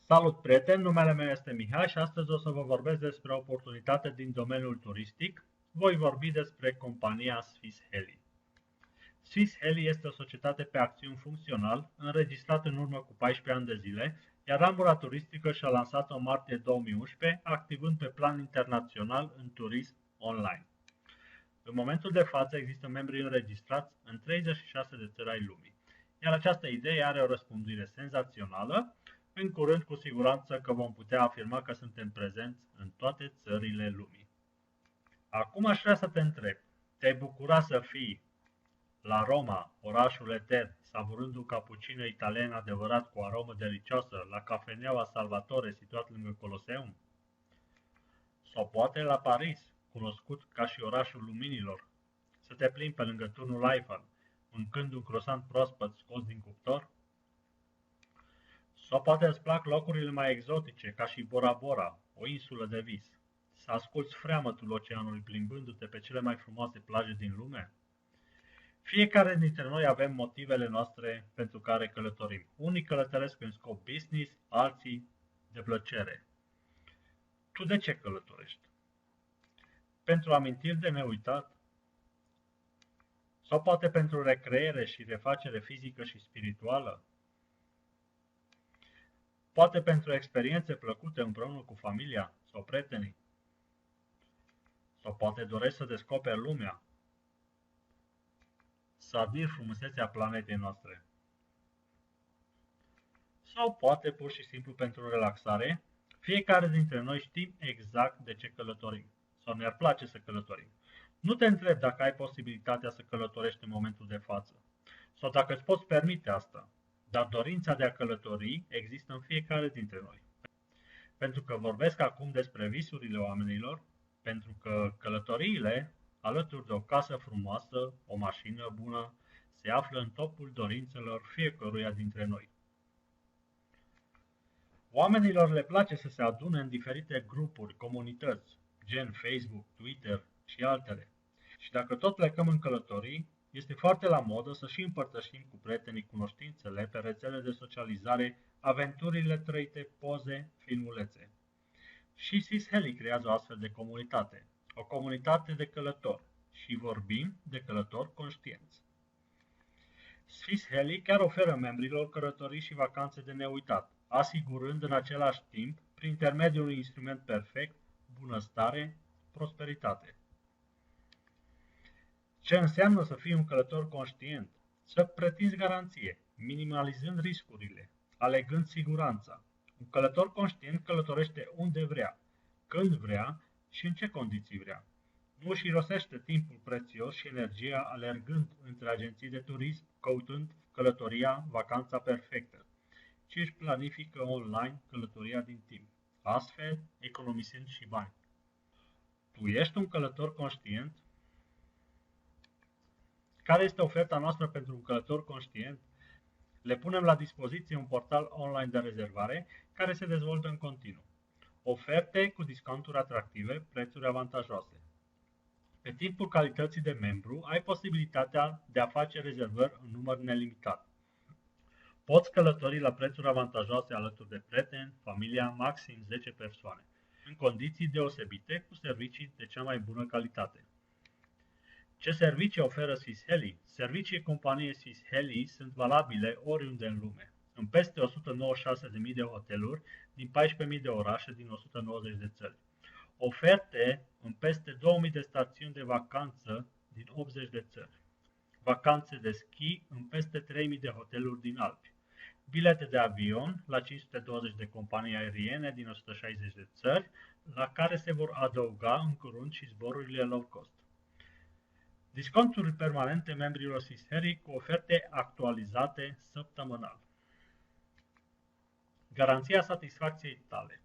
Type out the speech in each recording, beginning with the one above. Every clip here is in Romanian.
Salut, prieteni! Numele meu este Mihai și astăzi o să vă vorbesc despre o oportunitate din domeniul turistic. Voi vorbi despre compania Swiss Heli. Swiss Heli este o societate pe acțiuni funcțional, înregistrată în urmă cu 14 ani de zile, iar ramura turistică și-a lansat-o în martie 2011, activând pe plan internațional în turism online. În momentul de față există membri înregistrați în 36 de țări ai lumii, iar această idee are o răspândire senzațională. În curând, cu siguranță că vom putea afirma că suntem prezenți în toate țările lumii. Acum aș vrea să te întreb, te-ai bucura să fii la Roma, orașul etern, savurând un cappuccino italien adevărat cu aromă delicioasă, la cafeneaua Salvatore, situat lângă Coloseum? Sau poate la Paris, cunoscut ca și orașul luminilor, să te plimbi pe lângă turnul Eiffel, mâncând un croissant proaspăt scos din cuptor? Sau poate îți plac locurile mai exotice, ca și Bora Bora, o insulă de vis, să asculți freamătul oceanului plimbându-te pe cele mai frumoase plaje din lume? Fiecare dintre noi avem motivele noastre pentru care călătorim. Unii călătoresc în scop business, alții de plăcere. Tu de ce călătorești? Pentru amintiri de neuitat? Sau poate pentru recreere și refacere fizică și spirituală? Poate pentru experiențe plăcute împreună cu familia sau prietenii? Sau poate dorești să descoperi lumea, să admiri frumusețea planetei noastre? Sau poate pur și simplu pentru relaxare? Fiecare dintre noi știm exact de ce călătorim sau ne-ar place să călătorim. Nu te întreb dacă ai posibilitatea să călătorești în momentul de față sau dacă îți poți permite asta, dar dorința de a călători există în fiecare dintre noi. Pentru că vorbesc acum despre visurile oamenilor, pentru că călătoriile, alături de o casă frumoasă, o mașină bună, se află în topul dorințelor fiecăruia dintre noi. Oamenilor le place să se adune în diferite grupuri, comunități, gen Facebook, Twitter și altele. Și dacă tot plecăm în călătorii, este foarte la modă să și împărtășim cu prietenii cunoștințele pe rețele de socializare, aventurile trăite, poze, filmulețe. Și Swiss Heli creează o astfel de comunitate, o comunitate de călători, și vorbim de călători conștienți. Swiss Heli chiar oferă membrilor călătorii și vacanțe de neuitat, asigurând în același timp, prin intermediul unui instrument perfect, bunăstare, prosperitate. Ce înseamnă să fii un călător conștient? Să pretinzi garanție, minimalizând riscurile, alegând siguranța. Un călător conștient călătorește unde vrea, când vrea și în ce condiții vrea. Nu își irosește timpul prețios și energia alergând între agenții de turism, căutând călătoria, vacanța perfectă, ci își planifică online călătoria din timp, astfel economisind și bani. Tu ești un călător conștient? Care este oferta noastră pentru un călător conștient? Le punem la dispoziție un portal online de rezervare care se dezvoltă în continuu. Oferte cu discounturi atractive, prețuri avantajoase. Pe timpul calității de membru, ai posibilitatea de a face rezervări în număr nelimitat. Poți călători la prețuri avantajoase alături de prieteni, familia, maxim 10 persoane, în condiții deosebite, cu servicii de cea mai bună calitate. Ce servicii oferă Swiss Heli? Servicii companiei Swiss Heli sunt valabile oriunde în lume, în peste 196.000 de hoteluri din 14.000 de orașe din 190 de țări. Oferte în peste 2000 de stațiuni de vacanță din 80 de țări. Vacanțe de schi în peste 3000 de hoteluri din Alpi. Bilete de avion la 520 de companii aeriene din 160 de țări, la care se vor adăuga în curând și zborurile low cost. Disconturi permanente membrilor Swiss Heli cu oferte actualizate săptămânal. Garanția satisfacției tale.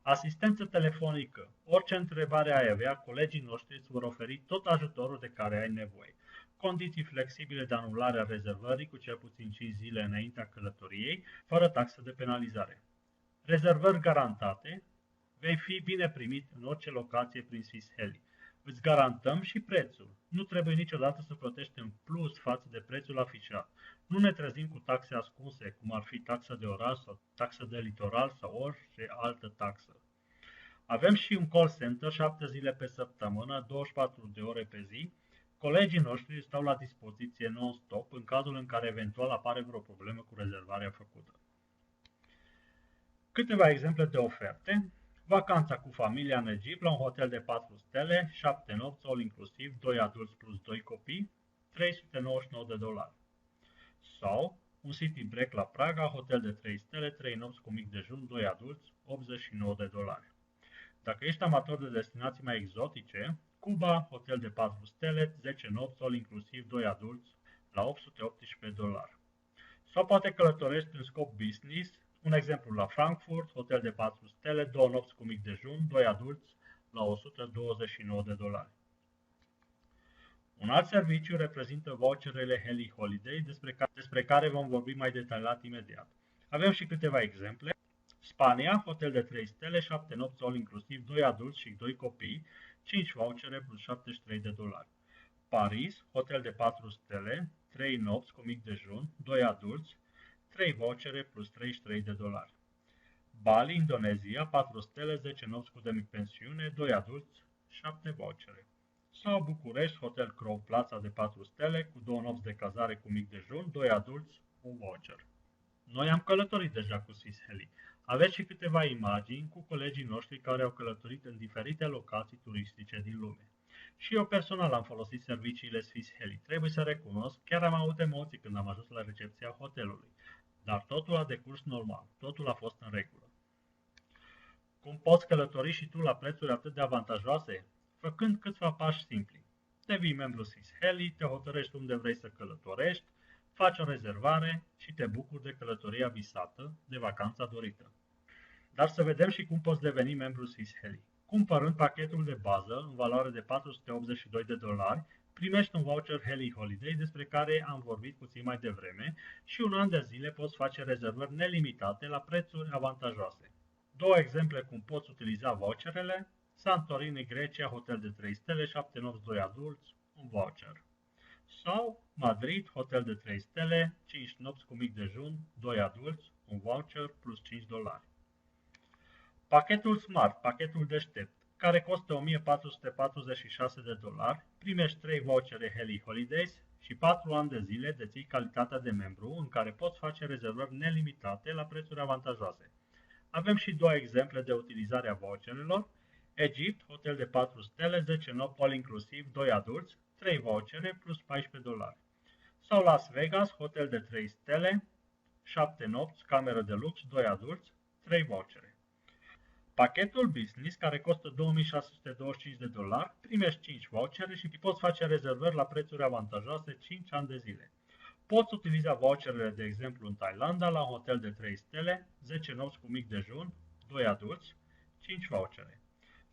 Asistență telefonică. Orice întrebare ai avea, colegii noștri îți vor oferi tot ajutorul de care ai nevoie. Condiții flexibile de anulare a rezervării cu cel puțin 5 zile înaintea călătoriei, fără taxă de penalizare. Rezervări garantate. Vei fi bine primit în orice locație prin Swiss Heli. Îți garantăm și prețul. Nu trebuie niciodată să plătești în plus față de prețul afișat. Nu ne trezim cu taxe ascunse, cum ar fi taxa de oraș sau taxa de litoral sau orice altă taxă. Avem și un call center 7 zile pe săptămână, 24 de ore pe zi. Colegii noștri stau la dispoziție non-stop în cazul în care eventual apare vreo problemă cu rezervarea făcută. Câteva exemple de oferte. Vacanța cu familia în Egipt la un hotel de 4 stele, 7 nopți, all inclusiv, 2 adulți plus 2 copii, $399. Sau un city break la Praga, hotel de 3 stele, 3 nopți cu mic dejun, 2 adulți, $89. Dacă ești amator de destinații mai exotice, Cuba, hotel de 4 stele, 10 nopți, all inclusiv, 2 adulți, la $818. Sau poate călătorești în scop business, un exemplu la Frankfurt, hotel de 4 stele, 2 nopți cu mic dejun, 2 adulți, la $129. Un alt serviciu reprezintă voucherele Heli Holiday, despre care vom vorbi mai detaliat imediat. Avem și câteva exemple. Spania, hotel de 3 stele, 7 nopți all inclusiv, 2 adulți și 2 copii, 5 vouchere plus $73. Paris, hotel de 4 stele, 3 nopți cu mic dejun, 2 adulți, 3 vouchere plus $33. Bali, Indonezia, 4 stele, 10 nopți cu demipensiune, 2 adulți, 7 vouchere. Sau București, hotel Crow Plaza de 4 stele, cu 2 nopți de cazare cu mic dejun, 2 adulți, 1 voucher. Noi am călătorit deja cu Swiss Heli. Aveți și câteva imagini cu colegii noștri care au călătorit în diferite locații turistice din lume. Și eu personal am folosit serviciile Swiss Heli. Trebuie să recunosc, chiar am avut emoții când am ajuns la recepția hotelului. Dar totul a decurs normal, totul a fost în regulă. Cum poți călători și tu la prețuri atât de avantajoase? Făcând câțiva pași simpli. Devii membru Swiss Heli, te hotărăști unde vrei să călătorești, faci o rezervare și te bucuri de călătoria visată, de vacanța dorită. Dar să vedem și cum poți deveni membru Swiss Heli. Cumpărând pachetul de bază, în valoare de $482, primești un voucher Heli Holiday despre care am vorbit puțin mai devreme și un an de zile poți face rezervări nelimitate la prețuri avantajoase. Două exemple cum poți utiliza voucherele: Santorini, Grecia, hotel de 3 stele, 7 nopți, 2 adulți, un voucher. Sau Madrid, hotel de 3 stele, 5 nopți cu mic dejun, 2 adulți, un voucher plus $5. Pachetul Smart, pachetul deștept, care costă $1446, primești 3 vouchere Heli Holidays și 4 ani de zile deții calitatea de membru în care poți face rezervări nelimitate la prețuri avantajoase. Avem și două exemple de utilizare a voucherelor. Egipt, hotel de 4 stele, 10 nopți all inclusiv, 2 adulți, 3 vouchere plus $14. Sau Las Vegas, hotel de 3 stele, 7 nopți, cameră de lux, 2 adulți, 3 vouchere. Pachetul Business, care costă $2625, primești 5 vouchere și poți face rezervări la prețuri avantajoase 5 ani de zile. Poți utiliza voucherele, de exemplu, în Thailanda, la un hotel de 3 stele, 10 nopți cu mic dejun, 2 adulți, 5 vouchere.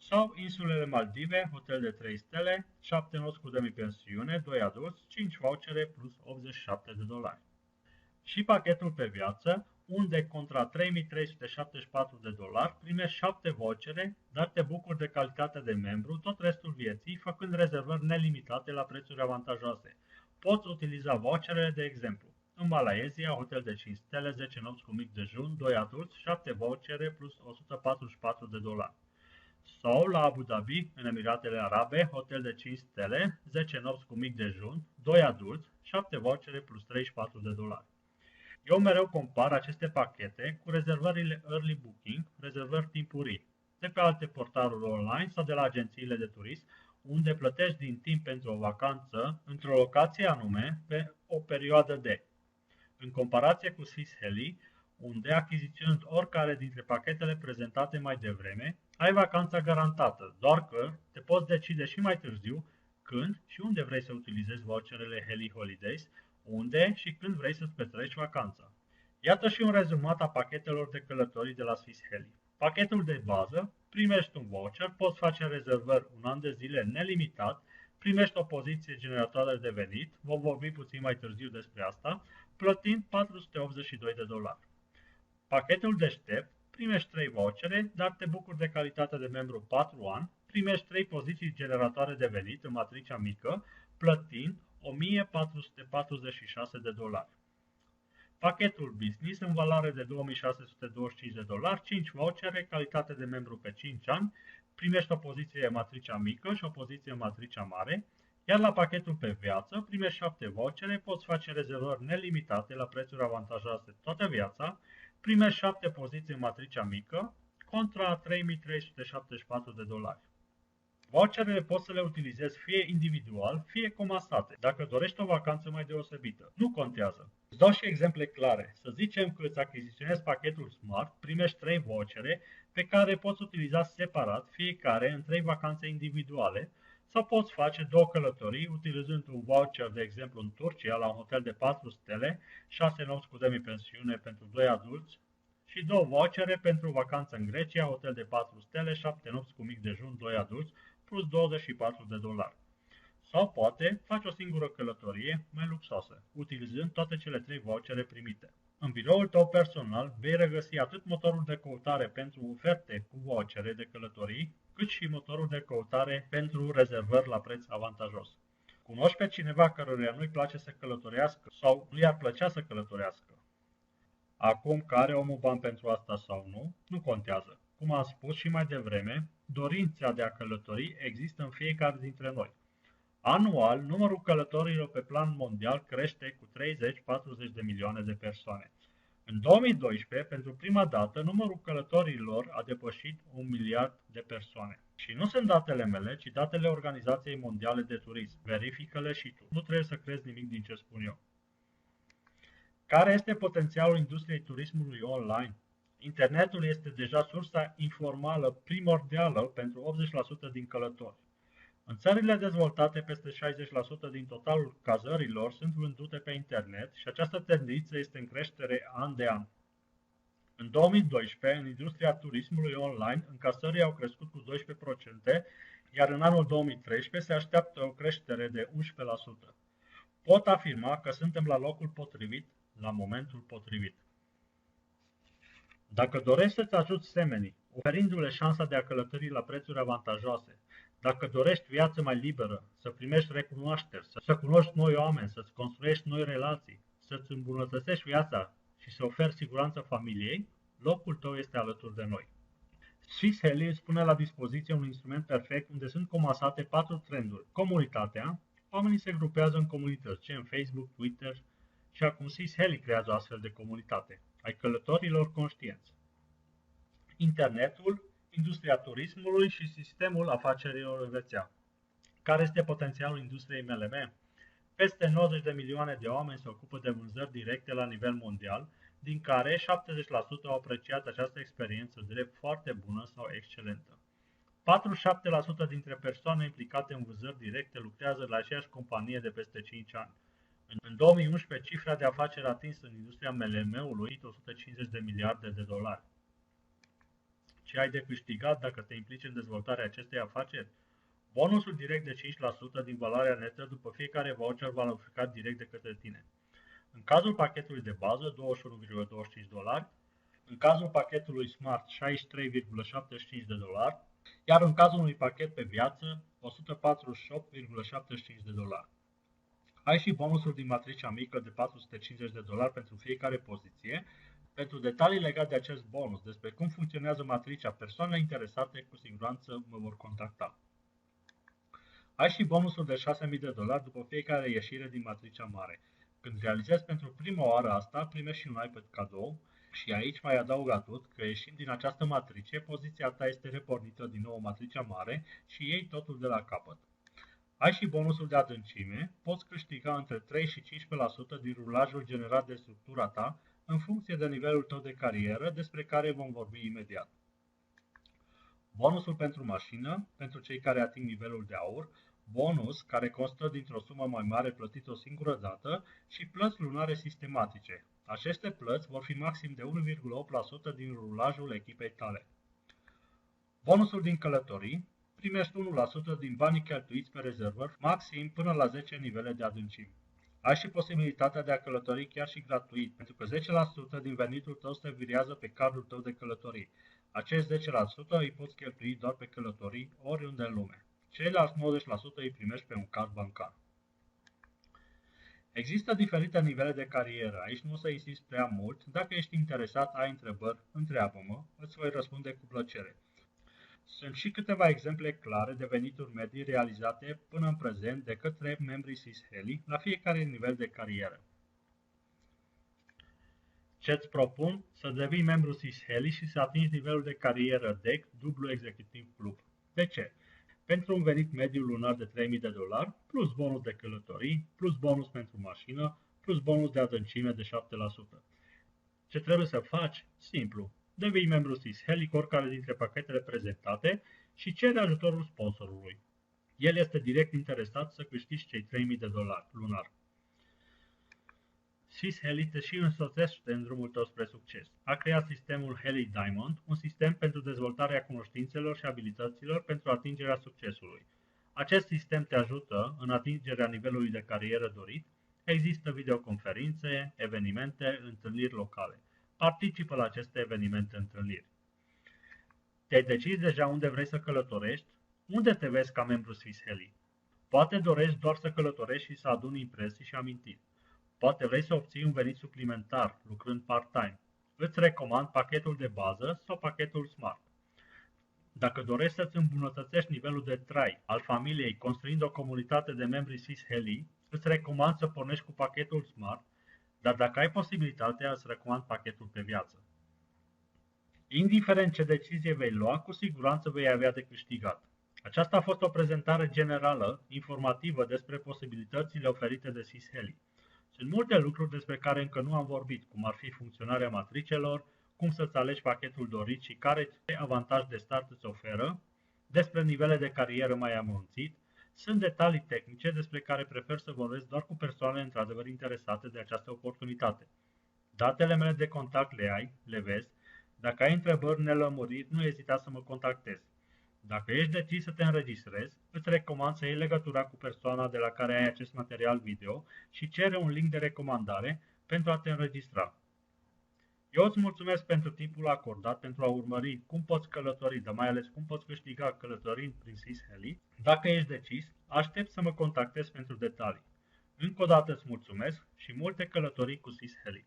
Sau insulele Maldive, hotel de 3 stele, 7 nopți cu demipensiune, 2 adulți, 5 vouchere plus $87. Și pachetul pe viață, unde contra $3374 primești 7 vouchere, dar te bucuri de calitatea de membru tot restul vieții, făcând rezervări nelimitate la prețuri avantajoase. Poți utiliza voucherele, de exemplu, în Malaezia, hotel de 5 stele, 10 nopți cu mic dejun, 2 adulți, 7 vouchere plus $144. Sau la Abu Dhabi, în Emiratele Arabe, hotel de 5 stele, 10 nopți cu mic dejun, 2 adulți, 7 vouchere plus $34. Eu mereu compar aceste pachete cu rezervările early booking, rezervări timpurii, de pe alte portaluri online sau de la agențiile de turism, unde plătești din timp pentru o vacanță într-o locație anume pe o perioadă de. În comparație cu Swiss Heli, unde achiziționând oricare dintre pachetele prezentate mai devreme, ai vacanța garantată, doar că te poți decide și mai târziu când și unde vrei să utilizezi voucherele Heli Holidays, unde și când vrei să-ți petreci vacanța. Iată și un rezumat a pachetelor de călătorii de la Swiss Heli. Pachetul de bază, primești un voucher, poți face rezervări un an de zile nelimitat, primești o poziție generatoare de venit, vom vorbi puțin mai târziu despre asta, plătind $482. Pachetul deștept, primești 3 vouchere, dar te bucuri de calitatea de membru 4 ani, primești 3 poziții generatoare de venit în matricea mică, plătind $1.446. Pachetul Business în valoare de $2.625, 5 vouchere, calitate de membru pe 5 ani, primești o poziție în matricea mică și o poziție în matricea mare, iar la pachetul pe viață primești 7 vouchere, poți face rezervări nelimitate la prețuri avantajoase toată viața, primești 7 poziții în matricea mică contra $3.374. Voucherele poți să le utilizezi fie individual, fie comasate, dacă dorești o vacanță mai deosebită. Nu contează. Îți dau și exemple clare. Să zicem că îți achiziționezi pachetul Smart, primești 3 vouchere pe care poți utiliza separat fiecare în 3 vacanțe individuale sau poți face 2 călătorii utilizând un voucher, de exemplu în Turcia, la un hotel de 4 stele, 6 nopți cu demipensiune pentru 2 adulți și 2 vouchere pentru vacanță în Grecia, hotel de 4 stele, 7 nopți cu mic dejun, 2 adulți, plus $24. Sau poate faci o singură călătorie mai luxoasă, utilizând toate cele 3 vouchere primite. În biroul tău personal vei regăsi atât motorul de căutare pentru oferte cu vouchere de călătorii, cât și motorul de căutare pentru rezervări la preț avantajos. Cunoști pe cineva căruia nu-i place să călătorească sau nu i-ar plăcea să călătorească? Acum că are omul bani pentru asta sau nu, nu contează. Cum am spus și mai devreme, dorința de a călători există în fiecare dintre noi. Anual, numărul călătorilor pe plan mondial crește cu 30-40 de milioane de persoane. În 2012, pentru prima dată, numărul călătorilor a depășit 1 miliard de persoane. Și nu sunt datele mele, ci datele Organizației Mondiale de Turism. Verifică-le și tu. Nu trebuie să crezi nimic din ce spun eu. Care este potențialul industriei turismului online? Internetul este deja sursa informală primordială pentru 80% din călători. În țările dezvoltate, peste 60% din totalul cazărilor sunt vândute pe internet și această tendință este în creștere an de an. În 2012, în industria turismului online, încasările au crescut cu 12%, iar în anul 2013 se așteaptă o creștere de 11%. Pot afirma că suntem la locul potrivit, la momentul potrivit. Dacă dorești să-ți ajuți semenii, oferindu-le șansa de a călători la prețuri avantajoase, dacă dorești viață mai liberă, să primești recunoașteri, să cunoști noi oameni, să-ți construiești noi relații, să-ți îmbunătățești viața și să oferi siguranță familiei, locul tău este alături de noi. Swiss Heli îți pune la dispoziție un instrument perfect unde sunt comasate 4 trenduri. Comunitatea, oamenii se grupează în comunități, gen Facebook, Twitter, și acum Swiss Heli creează o astfel de comunitate ai călătorilor conștienți. Internetul, industria turismului și sistemul afacerilor în rețea. Care este potențialul industriei MLM? Peste 90 de milioane de oameni se ocupă de vânzări directe la nivel mondial, din care 70% au apreciat această experiență drept foarte bună sau excelentă. 47% dintre persoane implicate în vânzări directe lucrează la aceeași companie de peste 5 ani. În 2011, cifra de afaceri atinsă în industria MLM-ului 150 de miliarde de dolari. Ce ai de câștigat dacă te implici în dezvoltarea acestei afaceri? Bonusul direct de 5% din valoarea netă după fiecare voucher valorificat direct de către tine. În cazul pachetului de bază, $21,25, în cazul pachetului Smart, $63,75, iar în cazul unui pachet pe viață, $148,75. Ai și bonusul din matricea mică de $450 pentru fiecare poziție. Pentru detalii legate de acest bonus, despre cum funcționează matricea, persoanele interesate cu siguranță mă vor contacta. Ai și bonusul de $6.000 după fiecare ieșire din matricea mare. Când realizezi pentru prima oară asta, primești și un iPad cadou și aici mai adaug atât că ieșind din această matrice, poziția ta este repornită din nou în matricea mare și iei totul de la capăt. Ai și bonusul de adâncime, poți câștiga între 3 și 15% din rulajul generat de structura ta în funcție de nivelul tău de carieră, despre care vom vorbi imediat. Bonusul pentru mașină, pentru cei care ating nivelul de aur, bonus care constă dintr-o sumă mai mare plătită o singură dată și plăți lunare sistematice. Aceste plăți vor fi maxim de 1,8% din rulajul echipei tale. Bonusul din călătorii, primești 1% din banii cheltuiți pe rezervări, maxim până la 10 nivele de adâncime. Ai și posibilitatea de a călători chiar și gratuit, pentru că 10% din venitul tău se virează pe cardul tău de călătorii. Acest 10% îi poți cheltui doar pe călătorii oriunde în lume. Ceilalți 90% îi primești pe un card bancar. Există diferite nivele de carieră, aici nu o să insist prea mult, dacă ești interesat, ai întrebări, întreabă-mă, îți voi răspunde cu plăcere. Sunt și câteva exemple clare de venituri medii realizate până în prezent de către membrii SysHeli la fiecare nivel de carieră. Ce-ți propun? Să devii membru SysHeli și să atingi nivelul de carieră DEC, dublu executiv club. De ce? Pentru un venit mediu lunar de $3.000, plus bonus de călătorii, plus bonus pentru mașină, plus bonus de adâncime de 7%. Ce trebuie să faci? Simplu. Devii membru SysHeli cu oricare dintre pachetele prezentate și cere ajutorul sponsorului. El este direct interesat să câștigi cei $3.000 lunar. SysHeli te și însoțește în drumul tău spre succes. A creat sistemul Heli Diamond, un sistem pentru dezvoltarea cunoștințelor și abilităților pentru atingerea succesului. Acest sistem te ajută în atingerea nivelului de carieră dorit. Există videoconferințe, evenimente, întâlniri locale. Participă la aceste evenimente, întâlniri. Te-ai decis deja unde vrei să călătorești? Unde te vezi ca membru SysHeli? Poate dorești doar să călătorești și să aduni impresii și amintiri. Poate vrei să obții un venit suplimentar, lucrând part-time. Îți recomand pachetul de bază sau pachetul Smart. Dacă dorești să-ți îmbunătățești nivelul de trai al familiei construind o comunitate de membri SysHeli, îți recomand să pornești cu pachetul Smart, dar dacă ai posibilitatea, îți recomand pachetul pe viață. Indiferent ce decizie vei lua, cu siguranță vei avea de câștigat. Aceasta a fost o prezentare generală, informativă despre posibilitățile oferite de SysHeli. Sunt multe lucruri despre care încă nu am vorbit, cum ar fi funcționarea matricelor, cum să-ți alegi pachetul dorit și care avantaj de start îți oferă, despre nivele de carieră mai amănunțit. Sunt detalii tehnice despre care prefer să vorbesc doar cu persoane într-adevăr interesate de această oportunitate. Datele mele de contact le ai, le vezi. Dacă ai întrebări, nelămuriri, nu ezita să mă contactezi. Dacă ești decis să te înregistrezi, îți recomand să iei legătura cu persoana de la care ai acest material video și cere un link de recomandare pentru a te înregistra. Eu îți mulțumesc pentru timpul acordat pentru a urmări cum poți călători, dar mai ales cum poți câștiga călătorind prin SysHeli. Dacă ești decis, aștept să mă contactezi pentru detalii. Încă o dată îți mulțumesc și multe călătorii cu SysHeli.